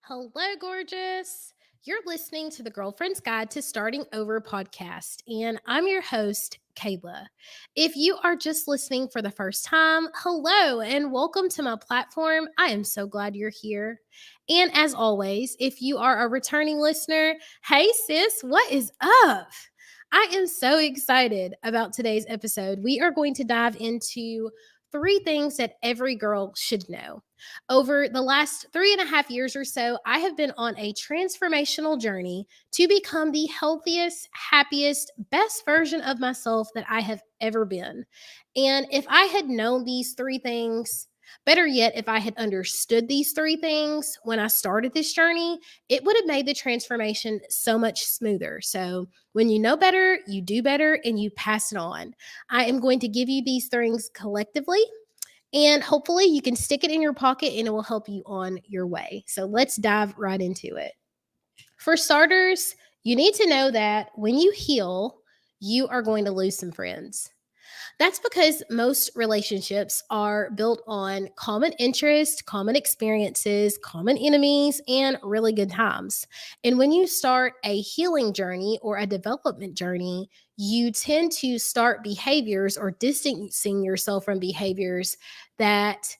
Hello, gorgeous. You're listening to the Girlfriend's Guide to Starting Over podcast, and I'm your host, Kayla. If you are just listening for the first time, hello and welcome to my platform. I am so glad you're here. And as always, if you are a returning listener, hey, sis, what is up? I am so excited about today's episode. We are going to dive into three things that every girl should know. Over the last 3.5 years or so, I have been on a transformational journey to become the healthiest, happiest, best version of myself that I have ever been. And if I had known these three things, better yet, if I had understood these three things when I started this journey, it would have made the transformation so much smoother. So, when you know better, you do better and you pass it on. I am going to give you these things collectively and hopefully you can stick it in your pocket and it will help you on your way. So let's dive right into it. For starters, you need to know that when you heal, you are going to lose some friends. That's because most relationships are built on common interests, common experiences, common enemies, and really good times. And when you start a healing journey or a development journey, you tend to start behaviors or distancing yourself from behaviors that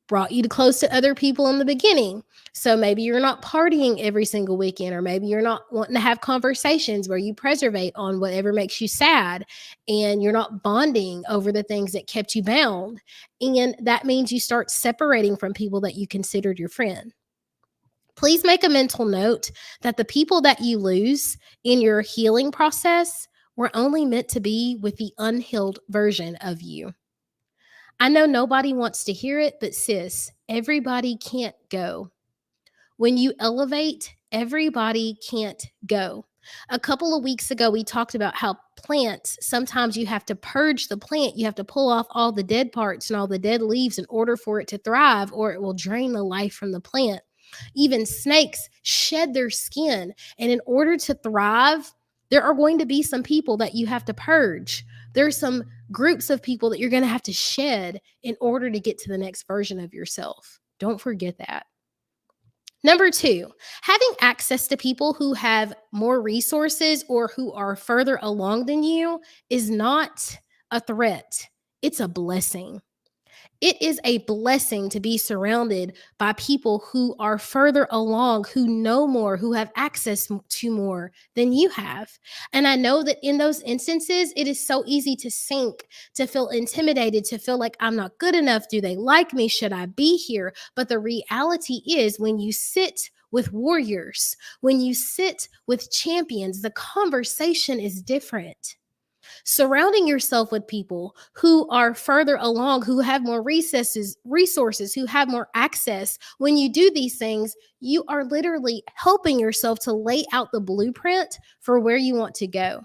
brought you to close to other people in the beginning. So maybe you're not partying every single weekend, or maybe you're not wanting to have conversations where you preservate on whatever makes you sad, and you're not bonding over the things that kept you bound. And that means you start separating from people that you considered your friend. Please make a mental note that the people that you lose in your healing process were only meant to be with the unhealed version of you. I know nobody wants to hear it, but sis, everybody can't go. When you elevate, everybody can't go. A couple of weeks ago, we talked about how plants, sometimes you have to purge the plant. You have to pull off all the dead parts and all the dead leaves in order for it to thrive, or it will drain the life from the plant. Even snakes shed their skin. And in order to thrive, there are going to be some people that you have to purge. There's some groups of people that you're going to have to shed in order to get to the next version of yourself. Don't forget that. Number two, having access to people who have more resources or who are further along than you is not a threat. It's a blessing. It is a blessing to be surrounded by people who are further along, who know more, who have access to more than you have. And I know that in those instances, it is so easy to sink, to feel intimidated, to feel like I'm not good enough. Do they like me? Should I be here? But the reality is, when you sit with warriors, when you sit with champions, the conversation is different. Surrounding yourself with people who are further along, who have more resources, who have more access. When you do these things, you are literally helping yourself to lay out the blueprint for where you want to go.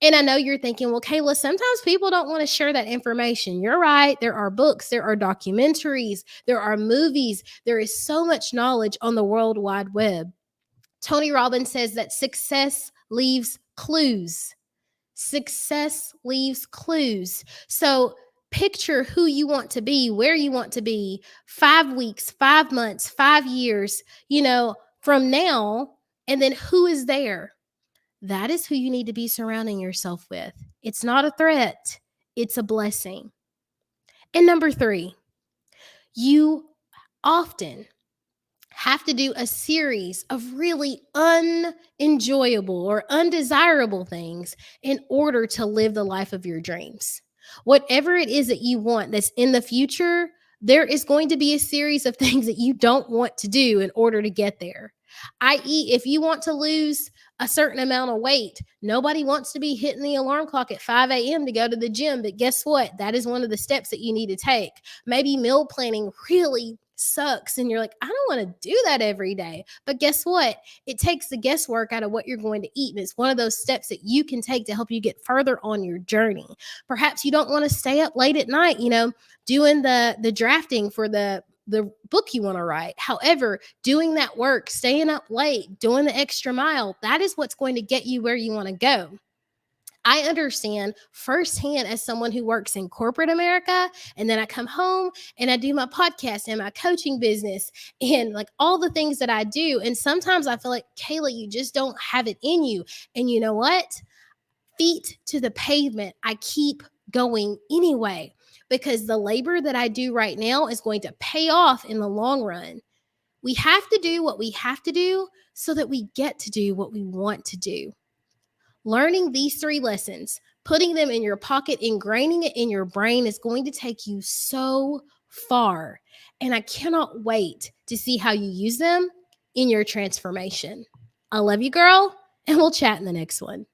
And I know you're thinking, well, Kayla, sometimes people don't want to share that information. You're right. There are books, there are documentaries, there are movies. There is so much knowledge on the World Wide Web. Tony Robbins says that success leaves clues. Success leaves clues. So picture who you want to be, where you want to be 5 weeks, 5 months, 5 years, from now, and then who is there? That is who you need to be surrounding yourself with. It's not a threat, it's a blessing. And number three, you often have to do a series of really unenjoyable or undesirable things in order to live the life of your dreams. Whatever it is that you want that's in the future, there is going to be a series of things that you don't want to do in order to get there. I.e., if you want to lose a certain amount of weight, nobody wants to be hitting the alarm clock at 5 a.m. to go to the gym. But guess what? That is one of the steps that you need to take. Maybe meal planning really sucks and you're like, I don't want to do that every day. But guess what? It takes the guesswork out of what you're going to eat. And it's one of those steps that you can take to help you get further on your journey. Perhaps you don't want to stay up late at night, doing the drafting for the book you want to write. However, doing that work, staying up late, doing the extra mile, that is what's going to get you where you want to go. I understand firsthand as someone who works in corporate America, and then I come home and I do my podcast and my coaching business and like all the things that I do. And sometimes I feel like, Kayla, you just don't have it in you. And you know what? Feet to the pavement, I keep going anyway, because the labor that I do right now is going to pay off in the long run. We have to do what we have to do so that we get to do what we want to do. Learning these 3 lessons, putting them in your pocket, ingraining it in your brain is going to take you so far. And I cannot wait to see how you use them in your transformation. I love you, girl, and we'll chat in the next one.